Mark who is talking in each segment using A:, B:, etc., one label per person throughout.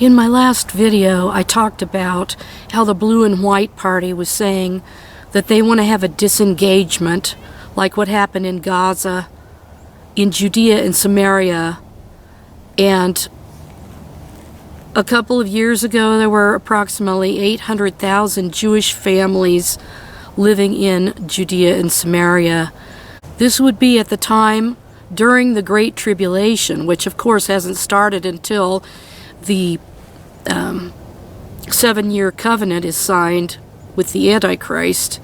A: In my last video, I talked about how the Blue and White Party was saying that they want to have a disengagement, like what happened in Gaza, in Judea and Samaria. And a couple of years ago, there were approximately 800,000 Jewish families living in Judea and Samaria. This would be at the time during the Great Tribulation, which of course hasn't started until the 7-year covenant is signed with the Antichrist,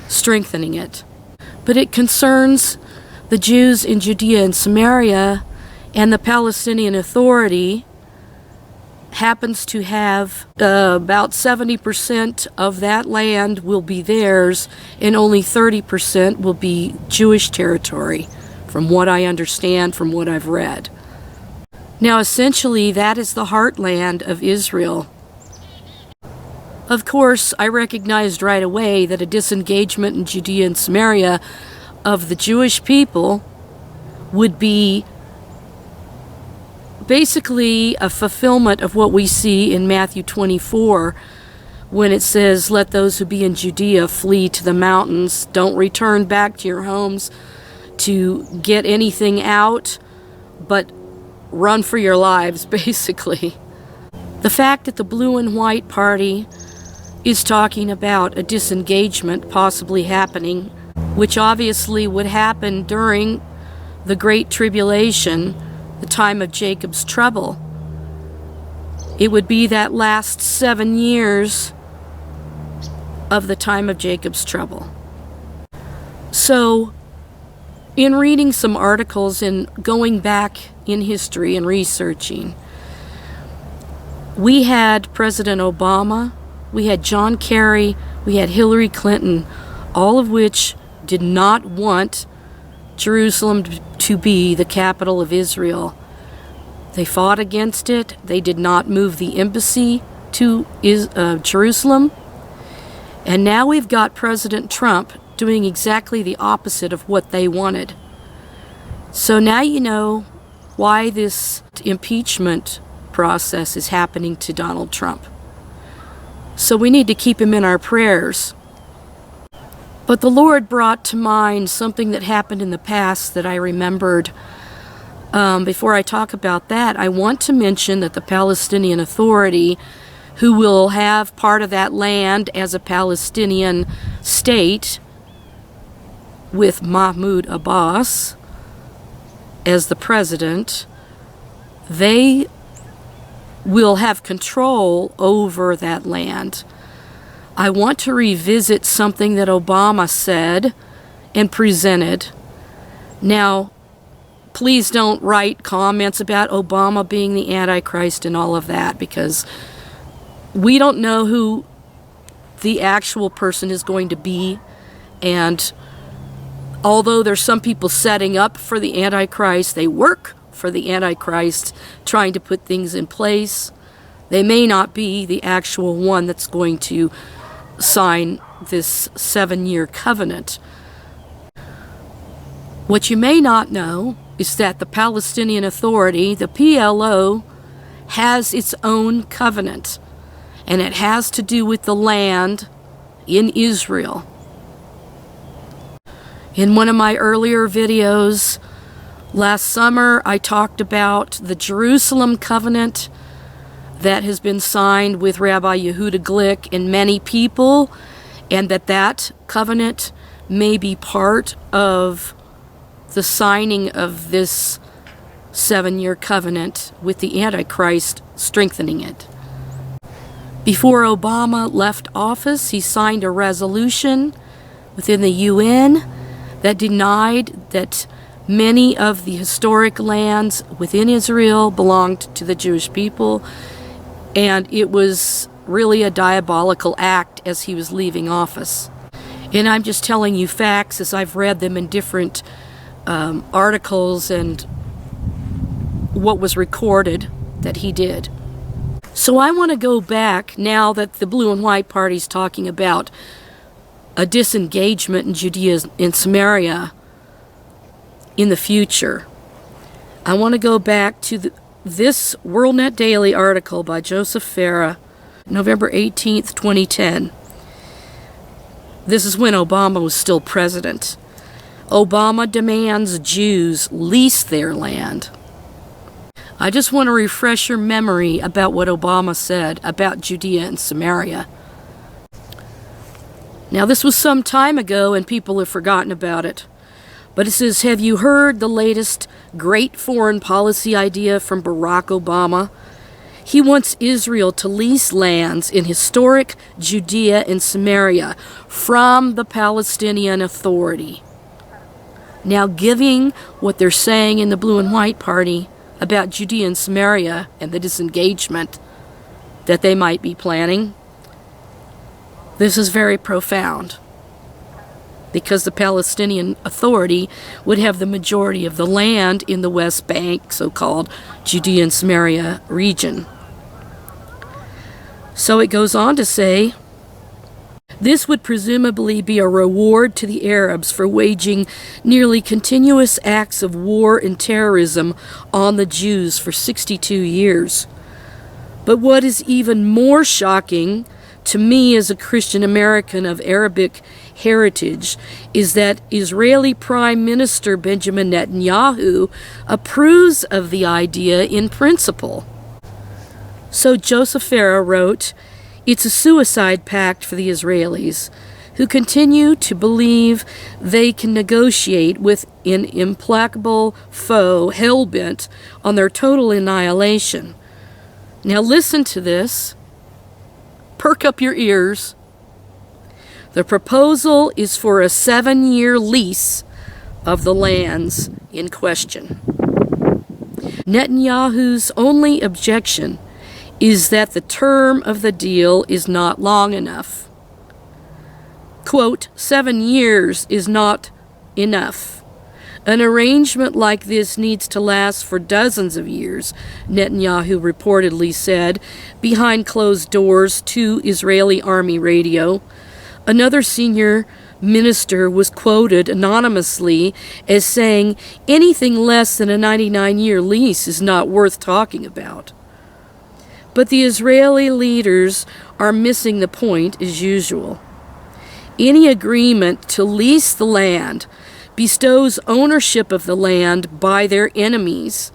A: strengthening it. But it concerns the Jews in Judea and Samaria, and the Palestinian Authority happens to have about 70% of that land will be theirs, and only 30% will be Jewish territory, from what I understand, from what I've read. Now, essentially, that is the heartland of Israel. Of course, I recognized right away that a disengagement in Judea and Samaria of the Jewish people would be basically a fulfillment of what we see in Matthew 24, when it says, "Let those who be in Judea flee to the mountains. Don't return back to your homes to get anything out, but run for your lives," basically. The fact that the Blue and White Party is talking about a disengagement possibly happening, which obviously would happen during the Great Tribulation, the time of Jacob's trouble. It would be that last 7 years of the time of Jacob's trouble. So, in reading some articles and going back in history and researching, we had President Obama, we had John Kerry, we had Hillary Clinton, all of which did not want Jerusalem to be the capital of Israel. They fought against it. They did not move the embassy to Jerusalem. And now we've got President Trump doing exactly the opposite of what they wanted. So now you know why this impeachment process is happening to Donald Trump. So we need to keep him in our prayers. But the Lord brought to mind something that happened in the past that I remembered. Before I talk about that, I want to mention that the Palestinian Authority, who will have part of that land as a Palestinian state with Mahmoud Abbas as the president, they will have control over that land. I want to revisit something that Obama said and presented. Now, please don't write comments about Obama being the Antichrist and all of that, because we don't know who the actual person is going to be. And although there's some people setting up for the Antichrist, they work for the Antichrist, trying to put things in place. They may not be the actual one that's going to sign this 7-year covenant. What you may not know is that the Palestinian Authority, the PLO, has its own covenant, and it has to do with the land in Israel. In one of my earlier videos last summer, I talked about the Jerusalem covenant that has been signed with Rabbi Yehuda Glick and many people, and that covenant may be part of the signing of this 7-year covenant with the Antichrist, strengthening it. Before Obama left office, he signed a resolution within the UN that denied that many of the historic lands within Israel belonged to the Jewish people, and it was really a diabolical act as he was leaving office. And I'm just telling you facts as I've read them in different articles and what was recorded that he did. So I want to go back, now that the Blue and White Party is talking about a disengagement in Judea and Samaria in the future. I want to go back to this WorldNet Daily article by Joseph Farah, November 18th, 2010. This is when Obama was still president. Obama demands Jews lease their land. I just want to refresh your memory about what Obama said about Judea and Samaria. Now, this was some time ago and people have forgotten about it. But it says, have you heard the latest great foreign policy idea from Barack Obama? He wants Israel to lease lands in historic Judea and Samaria from the Palestinian Authority. Now, giving what they're saying in the Blue and White Party about Judea and Samaria and the disengagement that they might be planning, this is very profound, because the Palestinian Authority would have the majority of the land in the West Bank, so-called Judea and Samaria region. So it goes on to say, this would presumably be a reward to the Arabs for waging nearly continuous acts of war and terrorism on the Jews for 62 years. But what is even more shocking to me as a Christian American of Arabic heritage is that Israeli Prime Minister Benjamin Netanyahu approves of the idea in principle. So Joseph Farah wrote, it's a suicide pact for the Israelis, who continue to believe they can negotiate with an implacable foe hell-bent on their total annihilation. Now listen to this. Perk up your ears. The proposal is for a 7-year lease of the lands in question. Netanyahu's only objection is that the term of the deal is not long enough. Quote, 7 years is not enough. An arrangement like this needs to last for dozens of years, Netanyahu reportedly said, behind closed doors to Israeli Army radio. Another senior minister was quoted anonymously as saying, anything less than a 99-year lease is not worth talking about. But the Israeli leaders are missing the point as usual. Any agreement to lease the land bestows ownership of the land by their enemies.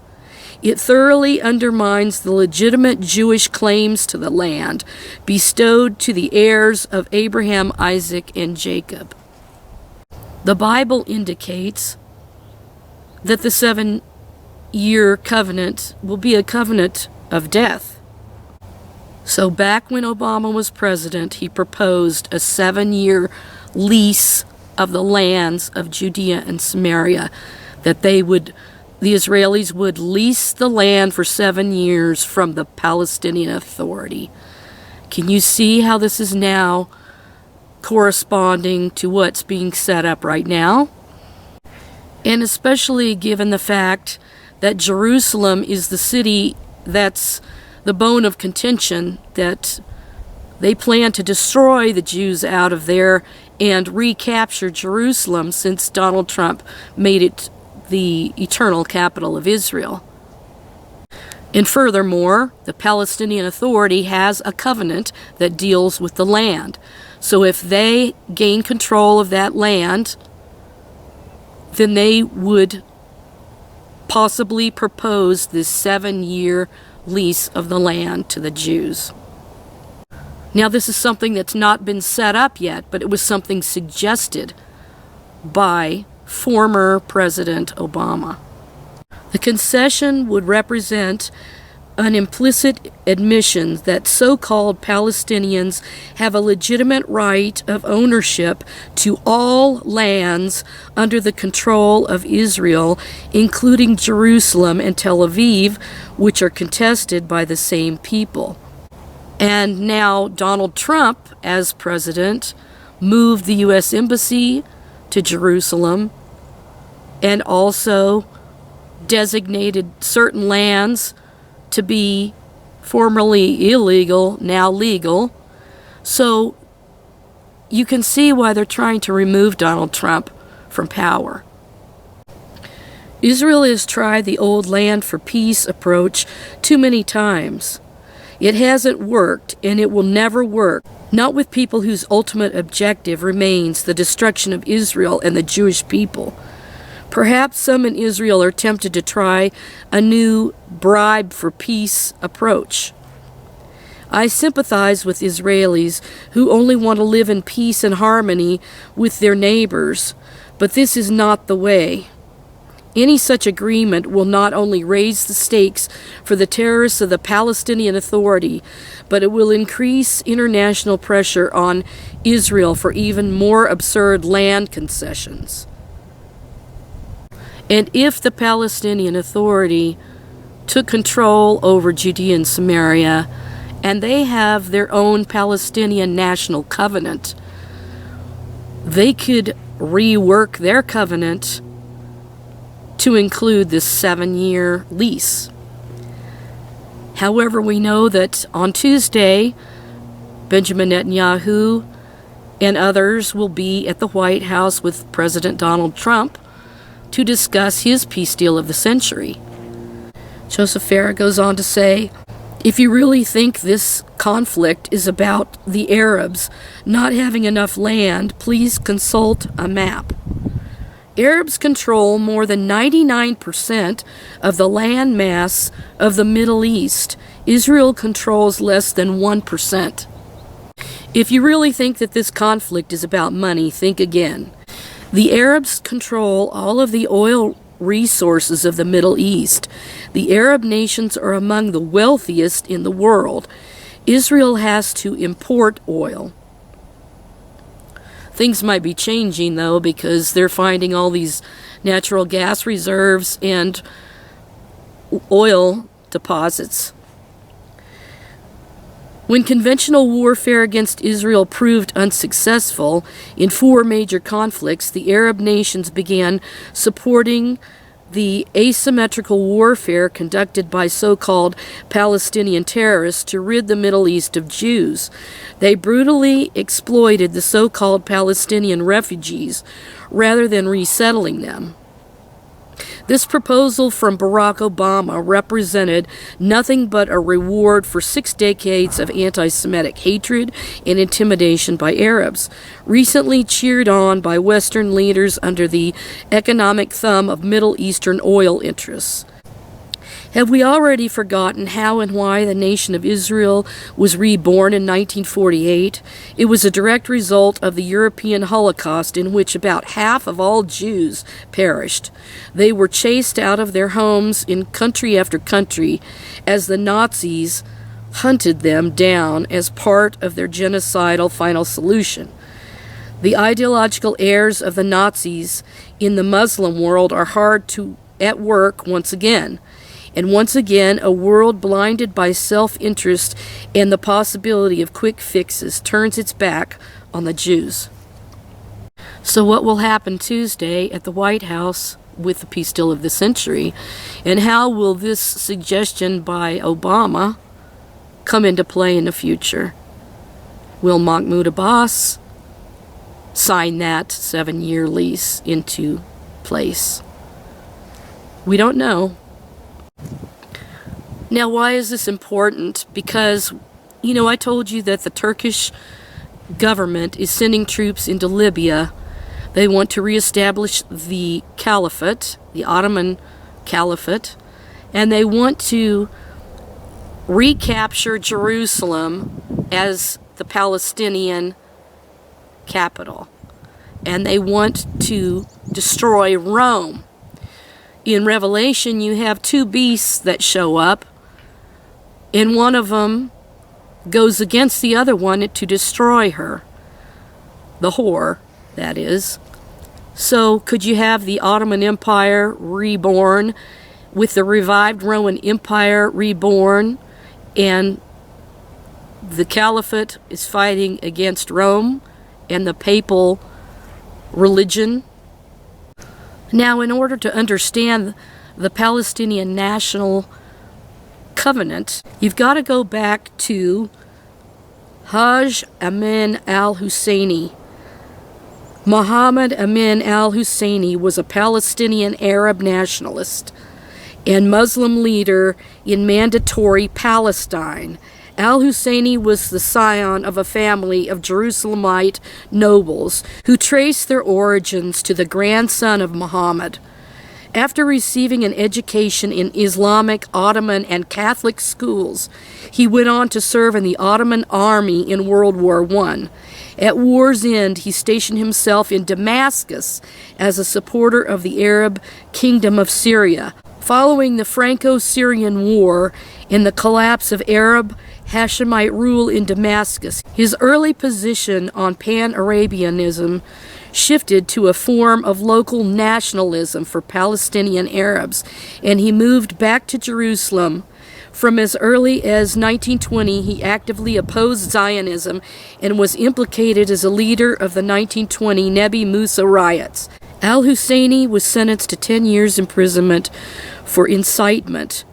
A: It thoroughly undermines the legitimate Jewish claims to the land bestowed to the heirs of Abraham, Isaac, and Jacob. The Bible indicates that the 7-year covenant will be a covenant of death. So back when Obama was president, he proposed a 7-year lease of the lands of Judea and Samaria, that the Israelis would lease the land for 7 years from the Palestinian Authority. Can you see how this is now corresponding to what's being set up right now? And especially given the fact that Jerusalem is the city that's the bone of contention, that they plan to destroy the Jews out of there and recapture Jerusalem since Donald Trump made it the eternal capital of Israel. And furthermore, the Palestinian Authority has a covenant that deals with the land. So if they gain control of that land, then they would possibly propose this 7-year lease of the land to the Jews. Now, this is something that's not been set up yet, but it was something suggested by former President Obama. The concession would represent an implicit admission that so-called Palestinians have a legitimate right of ownership to all lands under the control of Israel, including Jerusalem and Tel Aviv, which are contested by the same people. And now Donald Trump, as president, moved the U.S. Embassy to Jerusalem and also designated certain lands to be formerly illegal, now legal. So you can see why they're trying to remove Donald Trump from power. Israel has tried the old land for peace approach too many times. It hasn't worked, and it will never work, not with people whose ultimate objective remains the destruction of Israel and the Jewish people. Perhaps some in Israel are tempted to try a new bribe for peace approach. I sympathize with Israelis who only want to live in peace and harmony with their neighbors, but this is not the way. Any such agreement will not only raise the stakes for the terrorists of the Palestinian Authority, but it will increase international pressure on Israel for even more absurd land concessions. And if the Palestinian Authority took control over Judea and Samaria, and they have their own Palestinian national covenant, they could rework their covenant to include this 7-year lease. However, we know that on Tuesday, Benjamin Netanyahu and others will be at the White House with President Donald Trump to discuss his peace deal of the century. Joseph Farah goes on to say, if you really think this conflict is about the Arabs not having enough land, please consult a map. Arabs control more than 99% of the land mass of the Middle East. Israel controls less than 1%. If you really think that this conflict is about money, think again. The Arabs control all of the oil resources of the Middle East. The Arab nations are among the wealthiest in the world. Israel has to import oil. Things might be changing, though, because they're finding all these natural gas reserves and oil deposits. When conventional warfare against Israel proved unsuccessful in 4 major conflicts, the Arab nations began supporting the asymmetrical warfare conducted by so-called Palestinian terrorists to rid the Middle East of Jews. They brutally exploited the so-called Palestinian refugees rather than resettling them. This proposal from Barack Obama represented nothing but a reward for 6 decades of anti-Semitic hatred and intimidation by Arabs, recently cheered on by Western leaders under the economic thumb of Middle Eastern oil interests. Have we already forgotten how and why the nation of Israel was reborn in 1948? It was a direct result of the European Holocaust, in which about half of all Jews perished. They were chased out of their homes in country after country as the Nazis hunted them down as part of their genocidal final solution. The ideological heirs of the Nazis in the Muslim world are hard at work once again. And once again, a world blinded by self-interest and the possibility of quick fixes turns its back on the Jews. So what will happen Tuesday at the White House with the peace deal of the century? And how will this suggestion by Obama come into play in the future? Will Mahmoud Abbas sign that 7-year lease into place? We don't know. Now, why is this important? Because, I told you that the Turkish government is sending troops into Libya. They want to reestablish the caliphate, the Ottoman caliphate, and they want to recapture Jerusalem as the Palestinian capital. And they want to destroy Rome. In Revelation, you have 2 beasts that show up, and one of them goes against the other one to destroy her. The whore, that is. So could you have the Ottoman Empire reborn with the revived Roman Empire reborn, and the caliphate is fighting against Rome and the papal religion? Now, in order to understand the Palestinian National Covenant, you've got to go back to Hajj Amin al-HUSSEINI, Muhammad Amin al-Husseini was a Palestinian Arab nationalist and Muslim leader in Mandatory Palestine. Al-Husseini was the scion of a family of Jerusalemite nobles who traced their origins to the grandson of Muhammad. After receiving an education in Islamic, Ottoman, and Catholic schools, he went on to serve in the Ottoman army in World War I. At war's end, he stationed himself in Damascus as a supporter of the Arab Kingdom of Syria. Following the Franco-Syrian War and the collapse of Arab Hashemite rule in Damascus, his early position on Pan-Arabianism shifted to a form of local nationalism for Palestinian Arabs, and he moved back to Jerusalem. From as early as 1920, he actively opposed Zionism and was implicated as a leader of the 1920 Nebi Musa riots. Al-Husseini was sentenced to 10 years imprisonment for incitement,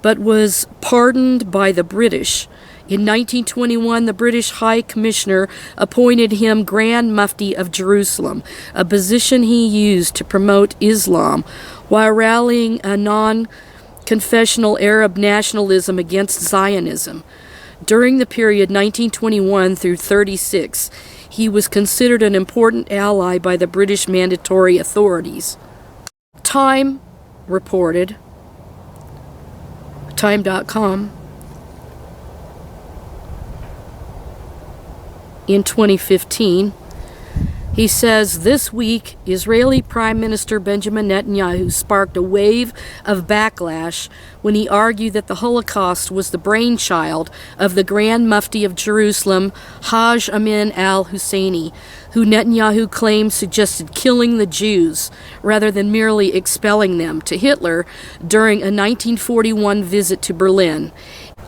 A: but was pardoned by the British. In 1921, the British High Commissioner appointed him Grand Mufti of Jerusalem, a position he used to promote Islam while rallying a non-confessional Arab nationalism against Zionism. During the period 1921 through 36, he was considered an important ally by the British mandatory authorities. Time reported, Time.com, in 2015, he says, this week, Israeli Prime Minister Benjamin Netanyahu sparked a wave of backlash when he argued that the Holocaust was the brainchild of the Grand Mufti of Jerusalem, Hajj Amin al-Husseini, who Netanyahu claimed suggested killing the Jews rather than merely expelling them to Hitler during a 1941 visit to Berlin.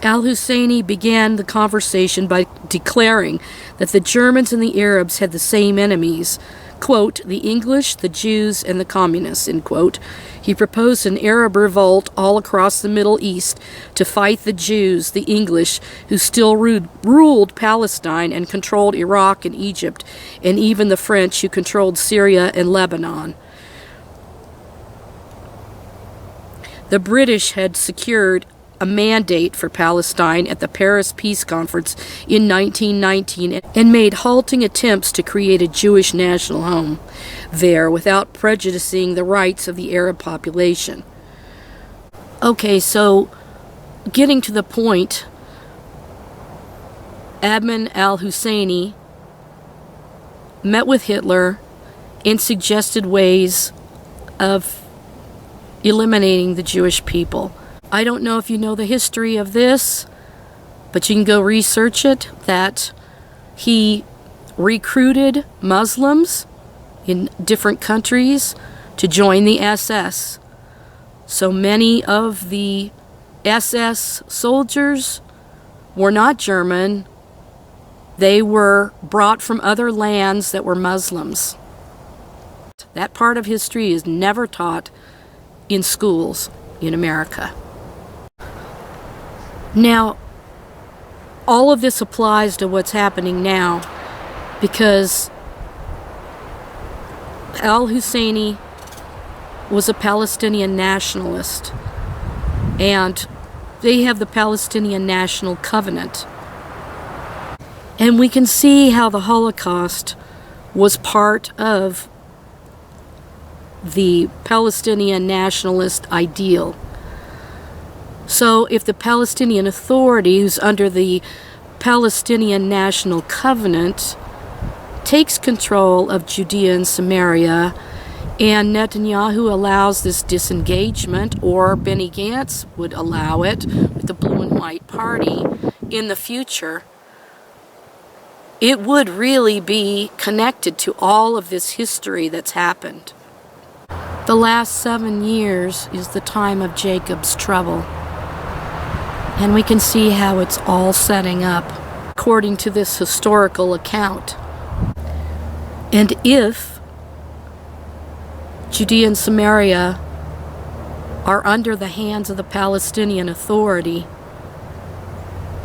A: Al-Husseini began the conversation by declaring that the Germans and the Arabs had the same enemies, quote, the English, the Jews, and the communists, end quote. He proposed an Arab revolt all across the Middle East to fight the Jews, the English, who still ruled Palestine and controlled Iraq and Egypt, and even the French, who controlled Syria and Lebanon. The British had secured a mandate for Palestine at the Paris Peace Conference in 1919 and made halting attempts to create a Jewish national home there without prejudicing the rights of the Arab population. Okay, so getting to the point, Amin al-Husseini met with Hitler and suggested ways of eliminating the Jewish people. I don't know if you know the history of this, but you can go research it, that he recruited Muslims in different countries to join the SS. So many of the SS soldiers were not German. They were brought from other lands that were Muslims. That part of history is never taught in schools in America. Now, all of this applies to what's happening now because al-Husseini was a Palestinian nationalist, and they have the Palestinian National Covenant. And we can see how the Holocaust was part of the Palestinian nationalist ideal. So if the Palestinian Authority, who's under the Palestinian National Covenant, takes control of Judea and Samaria, and Netanyahu allows this disengagement, or Benny Gantz would allow it with the Blue and White Party in the future, it would really be connected to all of this history that's happened. The last 7 years is the time of Jacob's trouble. And we can see how it's all setting up according to this historical account. And if Judea and Samaria are under the hands of the Palestinian Authority,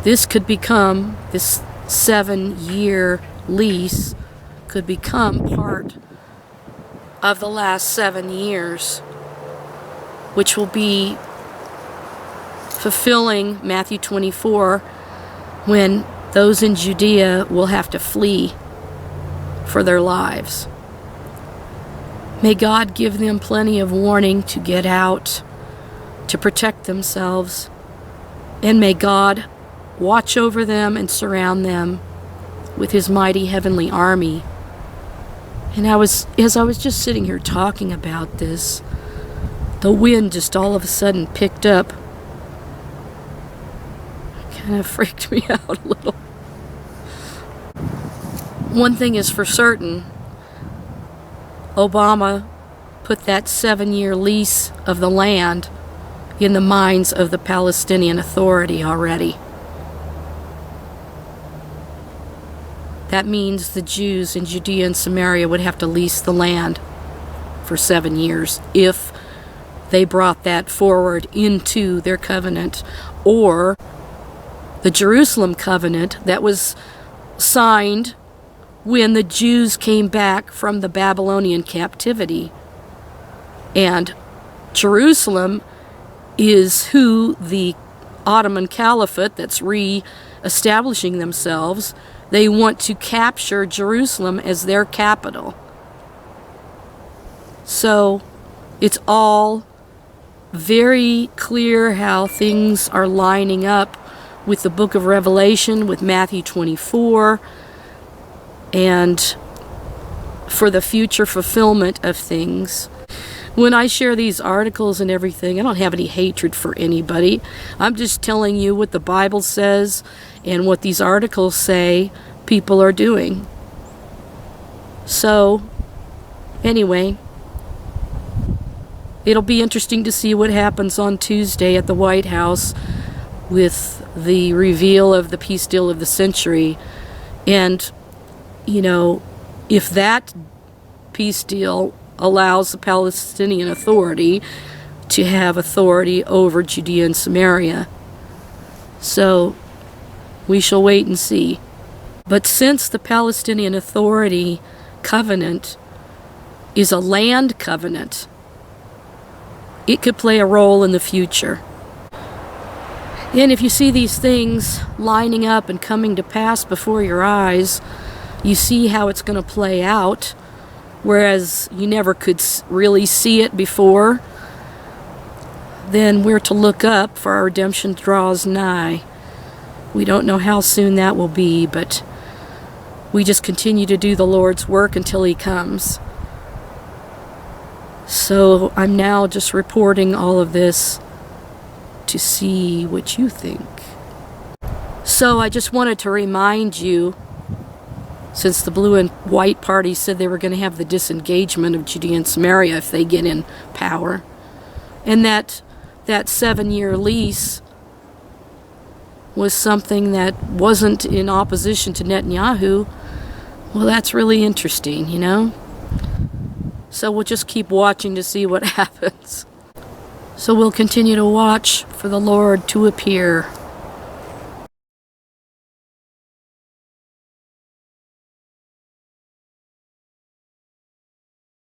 A: this 7-year lease could become part of the last 7 years, which will be fulfilling Matthew 24, when those in Judea will have to flee for their lives. May God give them plenty of warning to get out, to protect themselves, and may God watch over them and surround them with his mighty heavenly army. And as I was just sitting here talking about this, the wind just all of a sudden picked up. Kind of freaked me out a little. One thing is for certain, Obama put that 7-year lease of the land in the minds of the Palestinian Authority already. That means the Jews in Judea and Samaria would have to lease the land for 7 years if they brought that forward into their covenant, or the Jerusalem covenant that was signed when the Jews came back from the Babylonian captivity. And Jerusalem is who the Ottoman Caliphate that's re-establishing themselves, they want to capture Jerusalem as their capital. So it's all very clear how things are lining up with the book of Revelation, with Matthew 24, and for the future fulfillment of things. When I share these articles and everything, I don't have any hatred for anybody. I'm just telling you what the Bible says and what these articles say people are doing. So, anyway, it'll be interesting to see what happens on Tuesday at the White House with the reveal of the peace deal of the century. And, you know, if that peace deal allows the Palestinian Authority to have authority over Judea and Samaria. So, we shall wait and see. But since the Palestinian Authority covenant is a land covenant, it could play a role in the future. And if you see these things lining up and coming to pass before your eyes, you see how it's going to play out, whereas you never could really see it before. Then we're to look up, for our redemption draws nigh. We don't know how soon that will be, but we just continue to do the Lord's work until he comes. So I'm now just reporting all of this to see what you think. So I just wanted to remind you, since the blue and white party said they were going to have the disengagement of Judea and Samaria if they get in power, and that 7-year lease was something that wasn't in opposition to Netanyahu, well, that's really interesting, you know? So we'll just keep watching to see what happens. So we'll continue to watch for the Lord to appear.